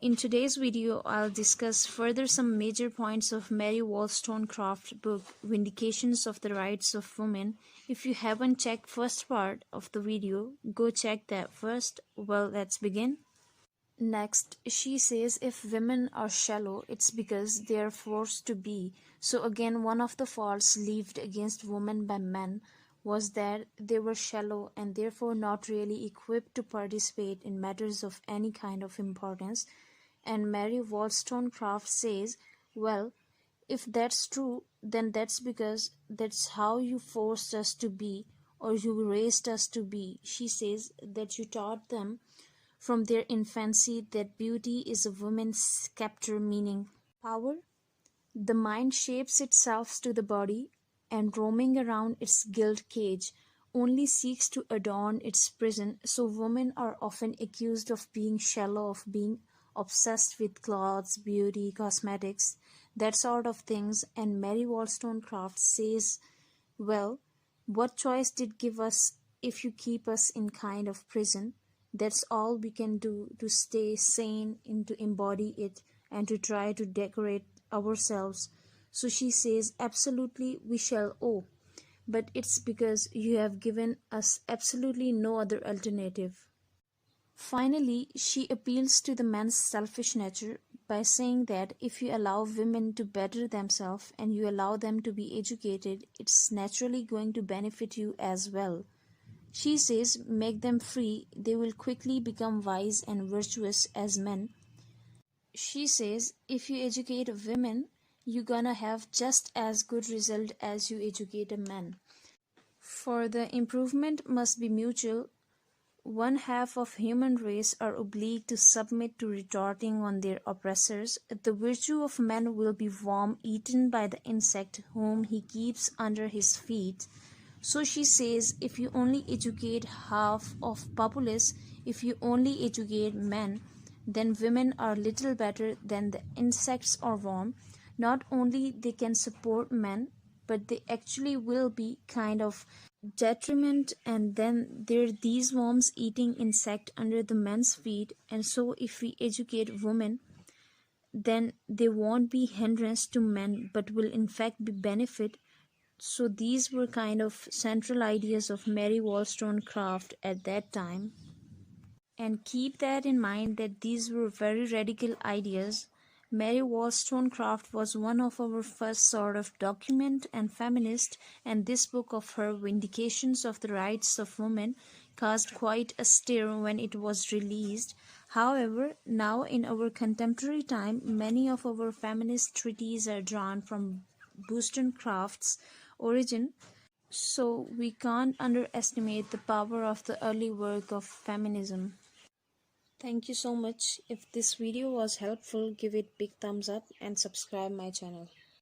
in today's video, I'll discuss further some major points of Mary Wollstonecraft's book, Vindications of the Rights of Women. If you haven't checked first part of the video, go check that first. Well, let's begin. Next, she says if women are shallow, it's because they are forced to be. So again, one of the faults levied against women by men was that they were shallow and therefore not really equipped to participate in matters of any kind of importance. And Mary Wollstonecraft says, well, if that's true, then that's because that's how you forced us to be, or you raised us to be. She says that you taught them from their infancy that beauty is a woman's scepter, meaning power. The mind shapes itself to the body, and roaming around its gilt cage only seeks to adorn its prison. So women are often accused of being shallow, of being obsessed with clothes, beauty, cosmetics, that sort of things. And Mary Wollstonecraft says, well, what choice did give us if you keep us in kind of prison? That's all we can do to stay sane and to embody it and to try to decorate ourselves. So she says, absolutely we shall owe, but it's because you have given us absolutely no other alternative. Finally, she appeals to the man's selfish nature by saying that if you allow women to better themselves and you allow them to be educated, it's naturally going to benefit you as well. She says, make them free, they will quickly become wise and virtuous as men. She says, if you educate women, you're gonna have just as good result as you educate a man. For the improvement must be mutual. One half of human race are obliged to submit to retorting on their oppressors. The virtue of man will be worm eaten by the insect whom he keeps under his feet. So she says, if you only educate half of populace, if you only educate men, then women are little better than the insects or worm. Not only they can support men, but they actually will be kind of detriment, and then there are these worms eating insect under the men's feet. And so if we educate women, then they won't be hindrance to men, but will in fact be benefit. So these were kind of central ideas of Mary Wollstonecraft at that time. And keep that in mind that these were very radical ideas. Mary Wollstonecraft was one of our first sort of document and feminist, and this book of her, Vindications of the Rights of Women, caused quite a stir when it was released. However, now in our contemporary time, many of our feminist treatises are drawn from Wollstonecraft's origin, so we can't underestimate the power of the early work of feminism. Thank you so much. If this video was helpful, give it big thumbs up and subscribe my channel.